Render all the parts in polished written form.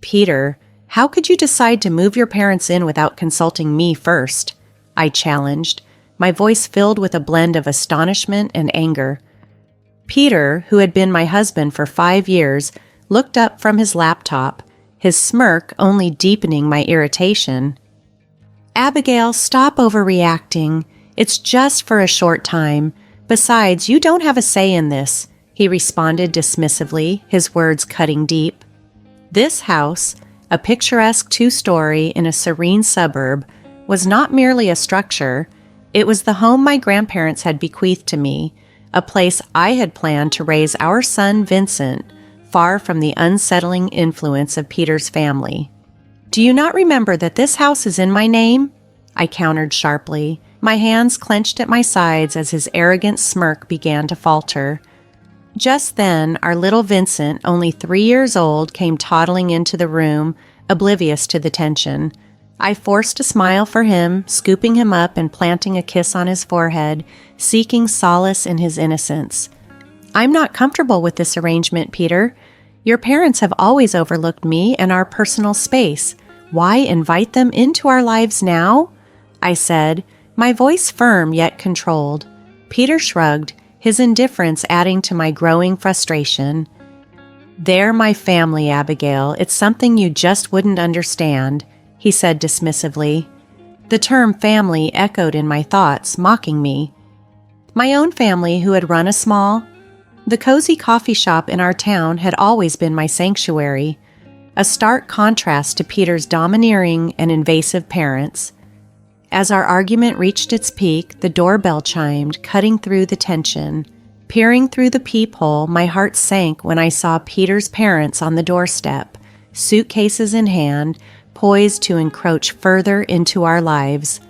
Peter, how could you decide to move your parents in without consulting me first? I challenged, my voice filled with a blend of astonishment and anger. Peter, who had been my husband for 5 years, looked up from his laptop, his smirk only deepening my irritation. Abigail, stop overreacting. It's just for a short time. Besides, you don't have a say in this, he responded dismissively, his words cutting deep. This house, a picturesque 2-story in a serene suburb, was not merely a structure. It was the home my grandparents had bequeathed to me, a place I had planned to raise our son Vincent, far from the unsettling influence of Peter's family. Do you not remember that this house is in my name? I countered sharply, my hands clenched at my sides as his arrogant smirk began to falter. Just then, our little Vincent, only 3 years old, came toddling into the room, oblivious to the tension. I forced a smile for him, scooping him up and planting a kiss on his forehead, seeking solace in his innocence. I'm not comfortable with this arrangement, Peter. Your parents have always overlooked me and our personal space. Why invite them into our lives now? I said, my voice firm yet controlled. Peter shrugged, his indifference adding to my growing frustration. They're my family, Abigail. It's something you just wouldn't understand, he said dismissively. The term family echoed in my thoughts, mocking me. My own family, who had run a small, the cozy coffee shop in our town, had always been my sanctuary, a stark contrast to Peter's domineering and invasive parents. As our argument reached its peak, the doorbell chimed, cutting through the tension. Peering through the peephole, my heart sank when I saw Peter's parents on the doorstep, suitcases in hand, poised to encroach further into our lives.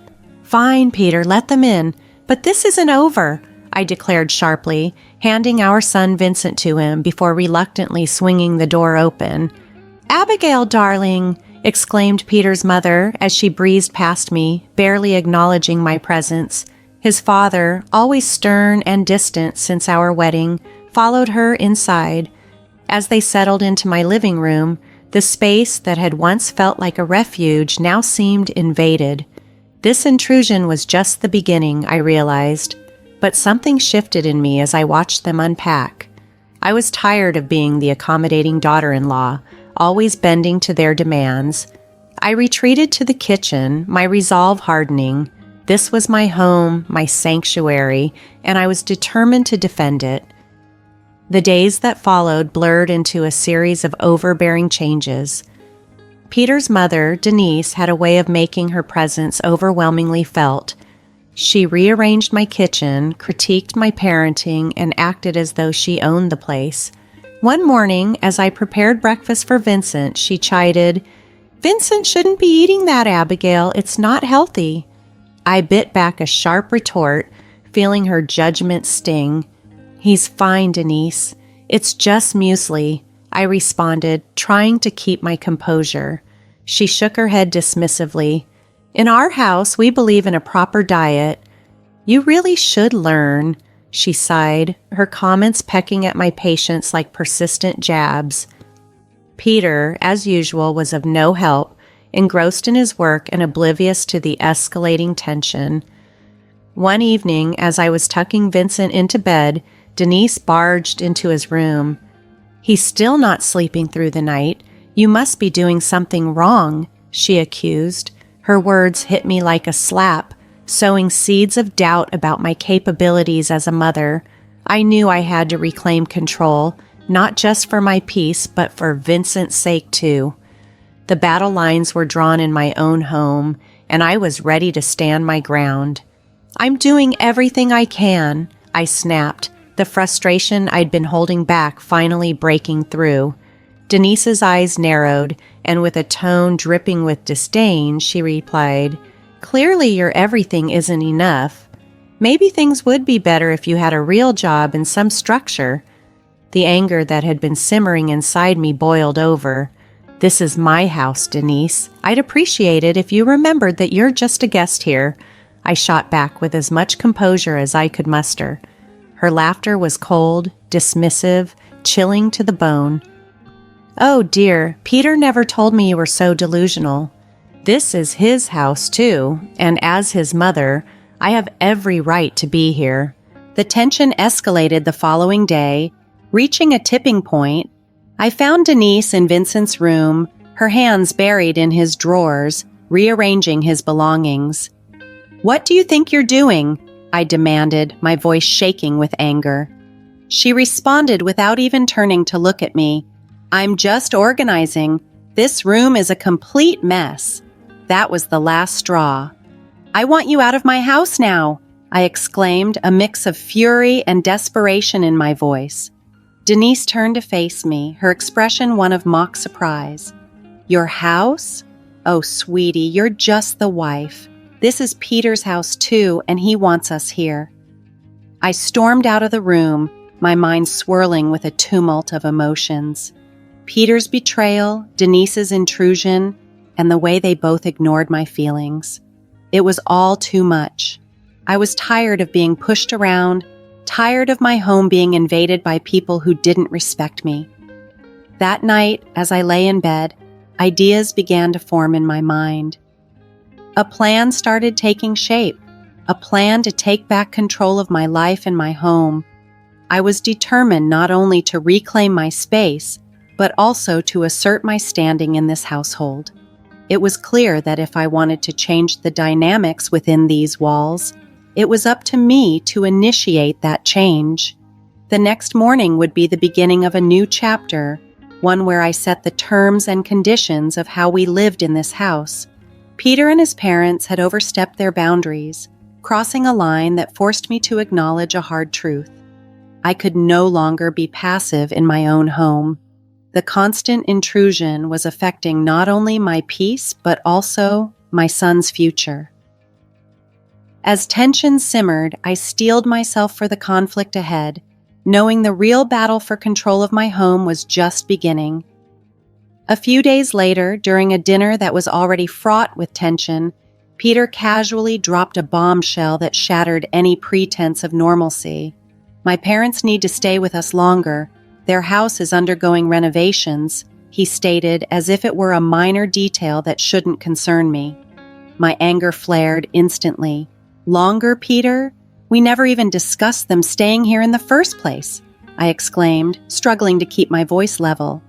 Fine, Peter, let them in, but this isn't over, I declared sharply, handing our son Vincent to him before reluctantly swinging the door open. Abigail, darling, exclaimed Peter's mother as she breezed past me, barely acknowledging my presence. His father, always stern and distant since our wedding, followed her inside. As they settled into my living room, the space that had once felt like a refuge now seemed invaded. This intrusion was just the beginning, I realized, but something shifted in me as I watched them unpack. I was tired of being the accommodating daughter-in-law, always bending to their demands. I retreated to the kitchen, my resolve hardening. This was my home, my sanctuary, and I was determined to defend it. The days that followed blurred into a series of overbearing changes. Peter's mother, Denise, had a way of making her presence overwhelmingly felt. She rearranged my kitchen, critiqued my parenting, and acted as though she owned the place. One morning, as I prepared breakfast for Vincent, she chided, "Vincent shouldn't be eating that, Abigail. It's not healthy." I bit back a sharp retort, feeling her judgment sting. "He's fine, Denise. It's just muesli," I responded, trying to keep my composure. She shook her head dismissively. "In our house, we believe in a proper diet." "You really should learn," she sighed, her comments pecking at my patience like persistent jabs. Peter, as usual, was of no help, engrossed in his work and oblivious to the escalating tension. One evening, as I was tucking Vincent into bed, Denise barged into his room. "He's still not sleeping through the night. You must be doing something wrong," she accused. Her words hit me like a slap, sowing seeds of doubt about my capabilities as a mother. I knew I had to reclaim control, not just for my peace, but for Vincent's sake too. The battle lines were drawn in my own home, and I was ready to stand my ground. "I'm doing everything I can," I snapped, the frustration I'd been holding back finally breaking through. Denise's eyes narrowed, and with a tone dripping with disdain, she replied, "Clearly your everything isn't enough. Maybe things would be better if you had a real job and some structure." The anger that had been simmering inside me boiled over. "This is my house, Denise. I'd appreciate it if you remembered that you're just a guest here," I shot back with as much composure as I could muster. Her laughter was cold, dismissive, chilling to the bone. Oh dear, Peter never told me you were so delusional. This is his house too, and as his mother, I have every right to be here. The tension escalated the following day, reaching a tipping point. I found Denise in Vincent's room, her hands buried in his drawers, rearranging his belongings. "What do you think you're doing?" I demanded, my voice shaking with anger. She responded without even turning to look at me. "I'm just organizing. This room is a complete mess." That was the last straw. "I want you out of my house now," I exclaimed, a mix of fury and desperation in my voice. Denise turned to face me, her expression one of mock surprise. "Your house? Oh, sweetie, you're just the wife. This is Peter's house too, and he wants us here." I stormed out of the room, my mind swirling with a tumult of emotions. Peter's betrayal, Denise's intrusion, and the way they both ignored my feelings. It was all too much. I was tired of being pushed around, tired of my home being invaded by people who didn't respect me. That night, as I lay in bed, ideas began to form in my mind. A plan started taking shape, a plan to take back control of my life and my home. I was determined not only to reclaim my space, but also to assert my standing in this household. It was clear that if I wanted to change the dynamics within these walls, it was up to me to initiate that change. The next morning would be the beginning of a new chapter, one where I set the terms and conditions of how we lived in this house. Peter and his parents had overstepped their boundaries, crossing a line that forced me to acknowledge a hard truth. I could no longer be passive in my own home. The constant intrusion was affecting not only my peace, but also my son's future. As tension simmered, I steeled myself for the conflict ahead, knowing the real battle for control of my home was just beginning. A few days later, during a dinner that was already fraught with tension, Peter casually dropped a bombshell that shattered any pretense of normalcy. "My parents need to stay with us longer. Their house is undergoing renovations," he stated as if it were a minor detail that shouldn't concern me. My anger flared instantly. "Longer, Peter? We never even discussed them staying here in the first place," I exclaimed, struggling to keep my voice level.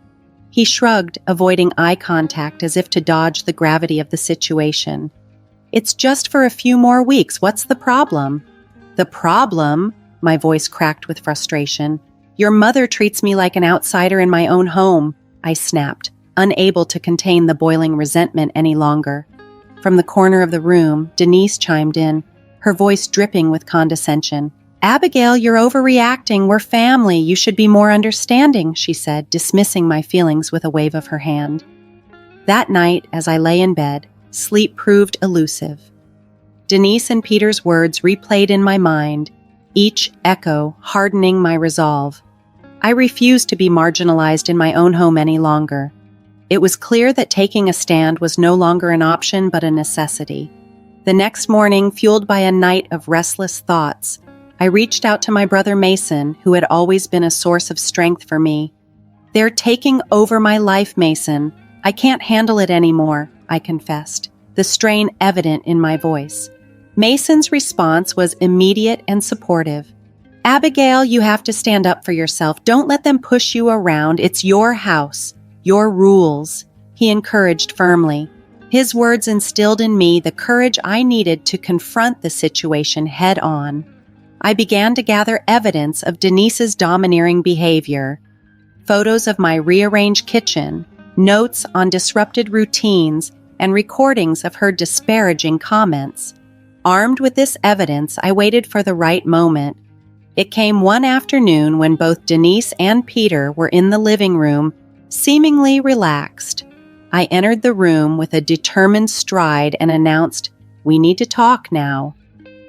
He shrugged, avoiding eye contact as if to dodge the gravity of the situation. "It's just for a few more weeks. What's the problem?" "The problem?" My voice cracked with frustration. "Your mother treats me like an outsider in my own home," I snapped, unable to contain the boiling resentment any longer. From the corner of the room, Denise chimed in, her voice dripping with condescension. "Abigail, you're overreacting. We're family. You should be more understanding," she said, dismissing my feelings with a wave of her hand. That night, as I lay in bed, sleep proved elusive. Denise and Peter's words replayed in my mind, each echo hardening my resolve. I refused to be marginalized in my own home any longer. It was clear that taking a stand was no longer an option but a necessity. The next morning, fueled by a night of restless thoughts, I reached out to my brother Mason, who had always been a source of strength for me. "They're taking over my life, Mason. I can't handle it anymore," I confessed, the strain evident in my voice. Mason's response was immediate and supportive. "Abigail, you have to stand up for yourself. Don't let them push you around. It's your house, your rules," he encouraged firmly. His words instilled in me the courage I needed to confront the situation head on. I began to gather evidence of Denise's domineering behavior. Photos of my rearranged kitchen, notes on disrupted routines, and recordings of her disparaging comments. Armed with this evidence, I waited for the right moment. It came one afternoon when both Denise and Peter were in the living room, seemingly relaxed. I entered the room with a determined stride and announced, "We need to talk now."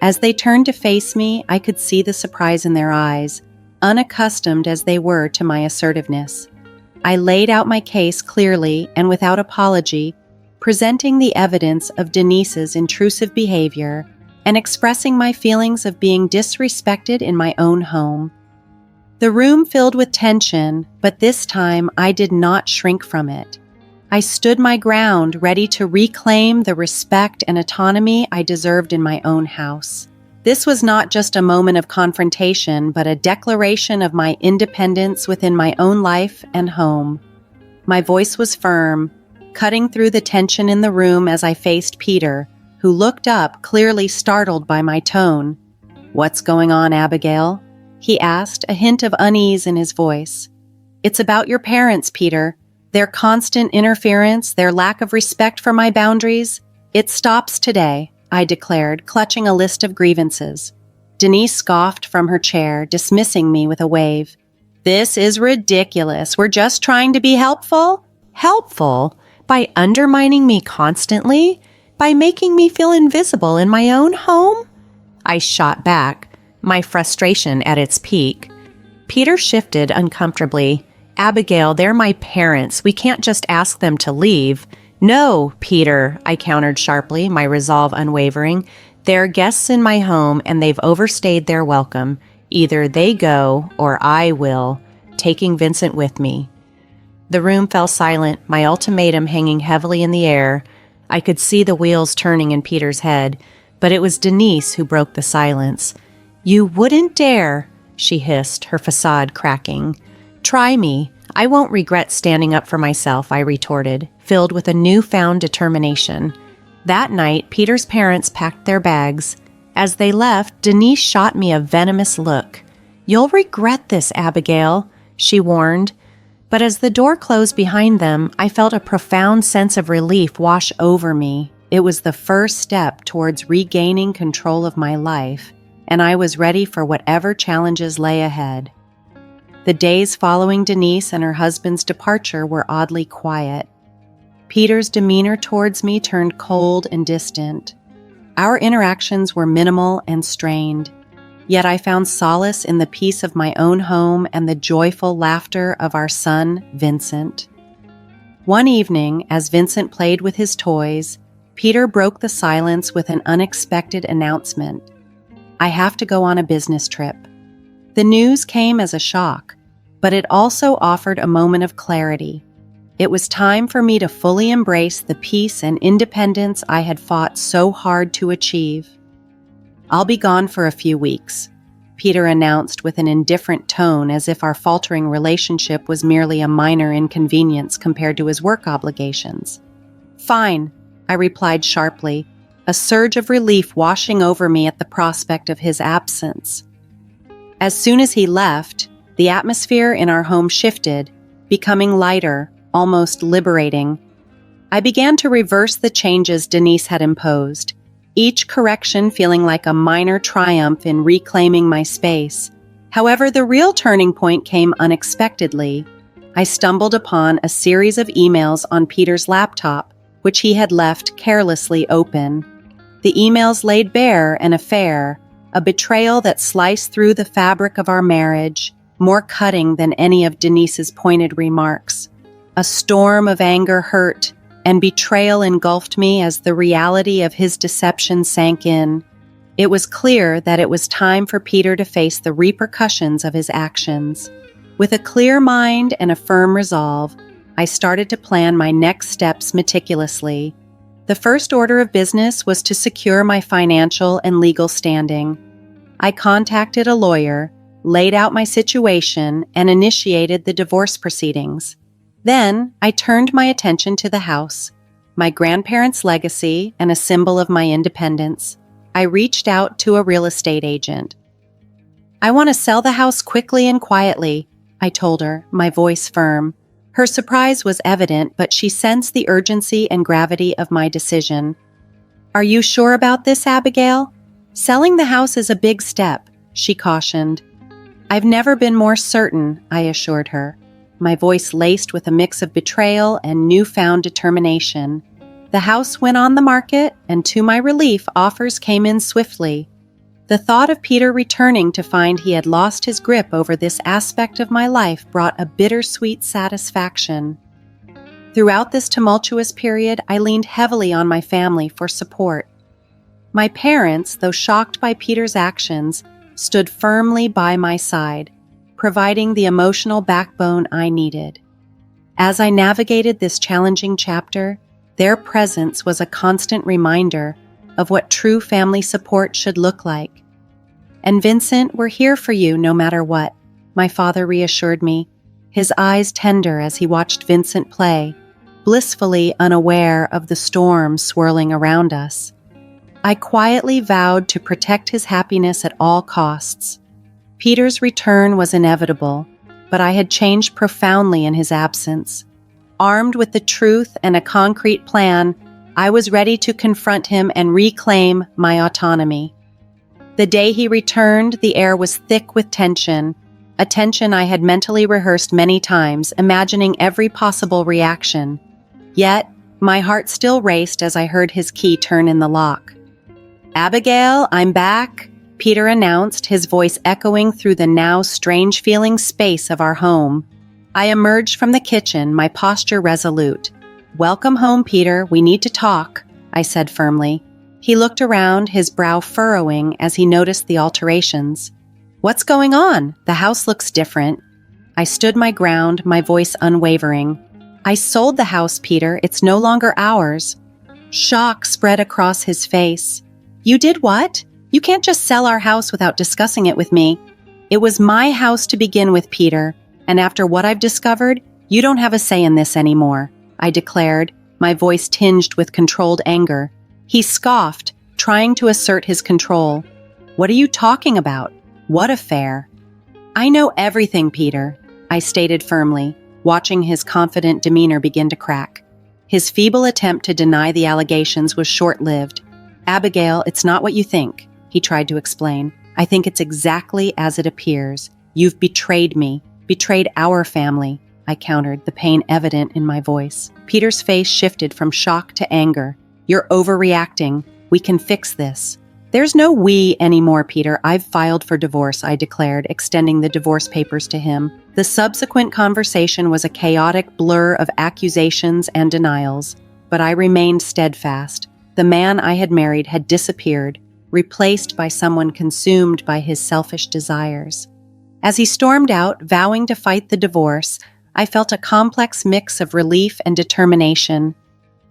As they turned to face me, I could see the surprise in their eyes, unaccustomed as they were to my assertiveness. I laid out my case clearly and without apology, presenting the evidence of Denise's intrusive behavior and expressing my feelings of being disrespected in my own home. The room filled with tension, but this time I did not shrink from it. I stood my ground, ready to reclaim the respect and autonomy I deserved in my own house. This was not just a moment of confrontation, but a declaration of my independence within my own life and home. My voice was firm, cutting through the tension in the room as I faced Peter, who looked up, clearly startled by my tone. "What's going on, Abigail?" he asked, a hint of unease in his voice. "It's about your parents, Peter. Their constant interference, their lack of respect for my boundaries. It stops today," I declared, clutching a list of grievances. Denise scoffed from her chair, dismissing me with a wave. "This is ridiculous. We're just trying to be helpful." "Helpful? By undermining me constantly? By making me feel invisible in my own home?" I shot back, my frustration at its peak. Peter shifted uncomfortably. "Abigail, they're my parents. We can't just ask them to leave." "No, Peter," I countered sharply, my resolve unwavering. "They're guests in my home and they've overstayed their welcome. Either they go or I will, taking Vincent with me." The room fell silent, my ultimatum hanging heavily in the air. I could see the wheels turning in Peter's head, but it was Denise who broke the silence. "You wouldn't dare," she hissed, her facade cracking. "Try me. I won't regret standing up for myself," I retorted, filled with a newfound determination. That night, Peter's parents packed their bags. As they left, Denise shot me a venomous look. "You'll regret this, Abigail," she warned. But as the door closed behind them, I felt a profound sense of relief wash over me. It was the first step towards regaining control of my life, and I was ready for whatever challenges lay ahead. The days following Denise and her husband's departure were oddly quiet. Peter's demeanor towards me turned cold and distant. Our interactions were minimal and strained, yet I found solace in the peace of my own home and the joyful laughter of our son, Vincent. One evening, as Vincent played with his toys, Peter broke the silence with an unexpected announcement. "I have to go on a business trip." The news came as a shock, but it also offered a moment of clarity. It was time for me to fully embrace the peace and independence I had fought so hard to achieve. "I'll be gone for a few weeks," Peter announced with an indifferent tone, as if our faltering relationship was merely a minor inconvenience compared to his work obligations. "Fine," I replied sharply, a surge of relief washing over me at the prospect of his absence. As soon as he left, the atmosphere in our home shifted, becoming lighter, almost liberating. I began to reverse the changes Denise had imposed, each correction feeling like a minor triumph in reclaiming my space. However, the real turning point came unexpectedly. I stumbled upon a series of emails on Peter's laptop, which he had left carelessly open. The emails laid bare an affair, a betrayal that sliced through the fabric of our marriage, more cutting than any of Denise's pointed remarks. A storm of anger, hurt, and betrayal engulfed me as the reality of his deception sank in. It was clear that it was time for Peter to face the repercussions of his actions. With a clear mind and a firm resolve, I started to plan my next steps meticulously. The first order of business was to secure my financial and legal standing. I contacted a lawyer, laid out my situation, and initiated the divorce proceedings. Then, I turned my attention to the house, my grandparents' legacy and a symbol of my independence. I reached out to a real estate agent. "I want to sell the house quickly and quietly," I told her, my voice firm. Her surprise was evident, but she sensed the urgency and gravity of my decision. "Are you sure about this, Abigail? Selling the house is a big step," she cautioned. "I've never been more certain," I assured her, my voice laced with a mix of betrayal and newfound determination. The house went on the market, and to my relief, offers came in swiftly. The thought of Peter returning to find he had lost his grip over this aspect of my life brought a bittersweet satisfaction. Throughout this tumultuous period, I leaned heavily on my family for support. My parents, though shocked by Peter's actions, stood firmly by my side, providing the emotional backbone I needed. As I navigated this challenging chapter, their presence was a constant reminder of what true family support should look like. "And Vincent, we're here for you no matter what," my father reassured me, his eyes tender as he watched Vincent play, blissfully unaware of the storm swirling around us. I quietly vowed to protect his happiness at all costs. Peter's return was inevitable, but I had changed profoundly in his absence. Armed with the truth and a concrete plan, I was ready to confront him and reclaim my autonomy. The day he returned, the air was thick with tension, a tension I had mentally rehearsed many times, imagining every possible reaction. Yet, my heart still raced as I heard his key turn in the lock. "Abigail, I'm back," Peter announced, his voice echoing through the now strange-feeling space of our home. I emerged from the kitchen, my posture resolute. "Welcome home, Peter. We need to talk," I said firmly. He looked around, his brow furrowing as he noticed the alterations. "What's going on? The house looks different." I stood my ground, my voice unwavering. "I sold the house, Peter. It's no longer ours." Shock spread across his face. "You did what? You can't just sell our house without discussing it with me." "It was my house to begin with, Peter, and after what I've discovered, you don't have a say in this anymore," I declared, my voice tinged with controlled anger. He scoffed, trying to assert his control. "What are you talking about? What affair?" "I know everything, Peter," I stated firmly, watching his confident demeanor begin to crack. His feeble attempt to deny the allegations was short-lived. "Abigail, it's not what you think," he tried to explain. "I think it's exactly as it appears. You've betrayed me, betrayed our family," I countered, the pain evident in my voice. Peter's face shifted from shock to anger. "You're overreacting. We can fix this." "There's no we anymore, Peter. I've filed for divorce," I declared, extending the divorce papers to him. The subsequent conversation was a chaotic blur of accusations and denials, but I remained steadfast. The man I had married had disappeared, replaced by someone consumed by his selfish desires. As he stormed out, vowing to fight the divorce, I felt a complex mix of relief and determination.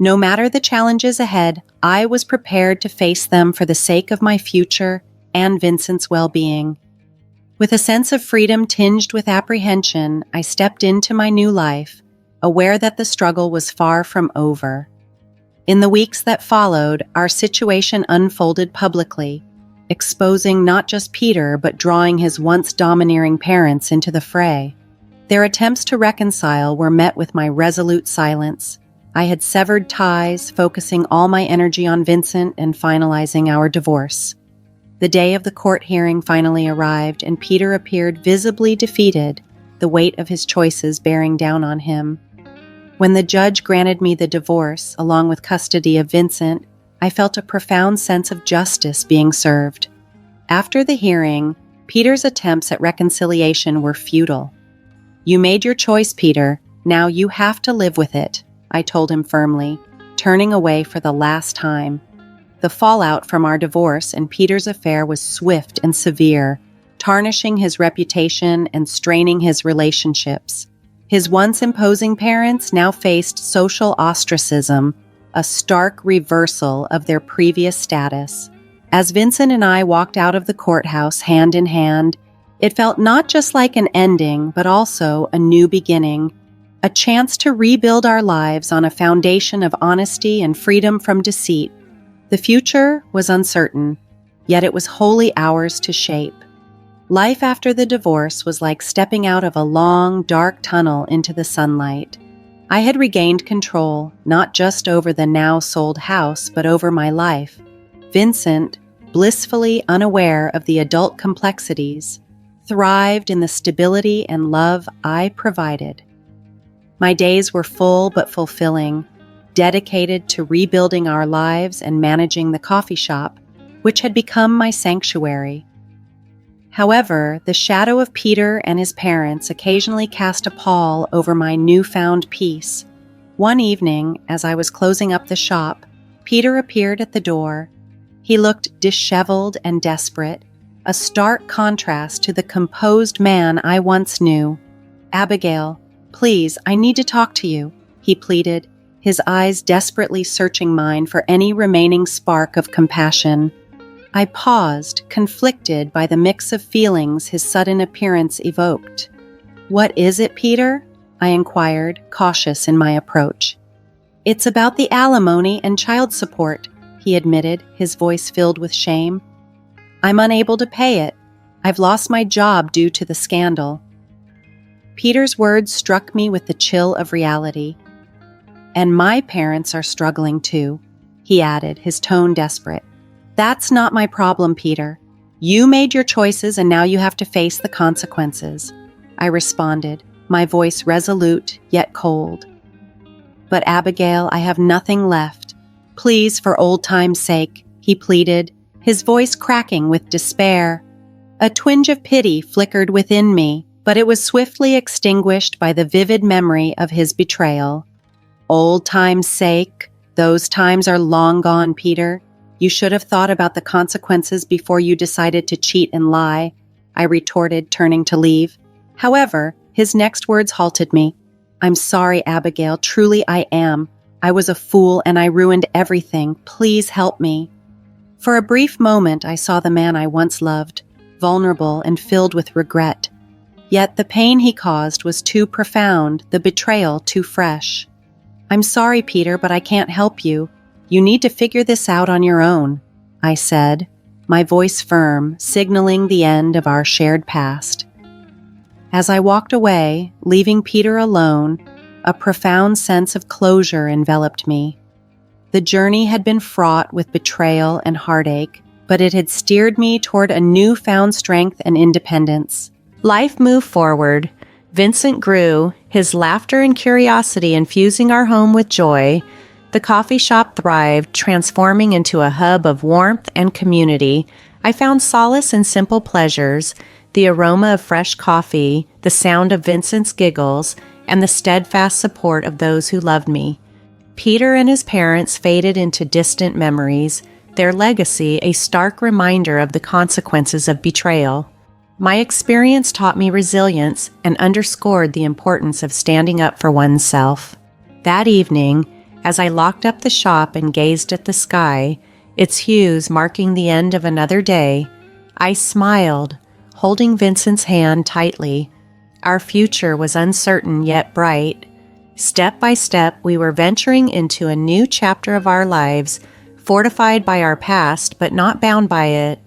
No matter the challenges ahead, I was prepared to face them for the sake of my future and Vincent's well-being. With a sense of freedom tinged with apprehension, I stepped into my new life, aware that the struggle was far from over. In the weeks that followed, our situation unfolded publicly, exposing not just Peter but drawing his once domineering parents into the fray. Their attempts to reconcile were met with my resolute silence. I had severed ties, focusing all my energy on Vincent and finalizing our divorce. The day of the court hearing finally arrived, and Peter appeared visibly defeated, the weight of his choices bearing down on him. When the judge granted me the divorce, along with custody of Vincent, I felt a profound sense of justice being served. After the hearing, Peter's attempts at reconciliation were futile. "You made your choice, Peter. Now you have to live with it," I told him firmly, turning away for the last time. The fallout from our divorce and Peter's affair was swift and severe, tarnishing his reputation and straining his relationships. His once imposing parents now faced social ostracism, a stark reversal of their previous status. As Vincent and I walked out of the courthouse hand in hand, it felt not just like an ending, but also a new beginning, a chance to rebuild our lives on a foundation of honesty and freedom from deceit. The future was uncertain, yet it was wholly ours to shape. Life after the divorce was like stepping out of a long, dark tunnel into the sunlight. I had regained control, not just over the now sold house, but over my life. Vincent, blissfully unaware of the adult complexities, thrived in the stability and love I provided. My days were full but fulfilling, dedicated to rebuilding our lives and managing the coffee shop, which had become my sanctuary. However, the shadow of Peter and his parents occasionally cast a pall over my newfound peace. One evening, as I was closing up the shop, Peter appeared at the door. He looked disheveled and desperate, a stark contrast to the composed man I once knew. "Abigail, please, I need to talk to you," he pleaded, his eyes desperately searching mine for any remaining spark of compassion. I paused, conflicted by the mix of feelings his sudden appearance evoked. "What is it, Peter?" I inquired, cautious in my approach. "It's about the alimony and child support," he admitted, his voice filled with shame. "I'm unable to pay it. I've lost my job due to the scandal." Peter's words struck me with the chill of reality. "And my parents are struggling too," he added, his tone desperate. "That's not my problem, Peter. You made your choices and now you have to face the consequences," I responded, my voice resolute yet cold. "But Abigail, I have nothing left. Please, for old time's sake," he pleaded, his voice cracking with despair. A twinge of pity flickered within me, but it was swiftly extinguished by the vivid memory of his betrayal. "Old time's sake? Those times are long gone, Peter. You should have thought about the consequences before you decided to cheat and lie," I retorted, turning to leave. However, his next words halted me. "I'm sorry, Abigail, truly I am. I was a fool and I ruined everything. Please help me." For a brief moment, I saw the man I once loved, vulnerable and filled with regret. Yet the pain he caused was too profound, the betrayal too fresh. "I'm sorry, Peter, but I can't help you. You need to figure this out on your own," I said, my voice firm, signaling the end of our shared past. As I walked away, leaving Peter alone, a profound sense of closure enveloped me. The journey had been fraught with betrayal and heartache, but it had steered me toward a newfound strength and independence. Life moved forward. Vincent grew, his laughter and curiosity infusing our home with joy. The coffee shop thrived, transforming into a hub of warmth and community. I found solace in simple pleasures, the aroma of fresh coffee, the sound of Vincent's giggles, and the steadfast support of those who loved me. Peter and his parents faded into distant memories, their legacy a stark reminder of the consequences of betrayal. My experience taught me resilience and underscored the importance of standing up for oneself. That evening, as I locked up the shop and gazed at the sky, its hues marking the end of another day, I smiled, holding Vincent's hand tightly. Our future was uncertain yet bright. Step by step, we were venturing into a new chapter of our lives, fortified by our past but not bound by it.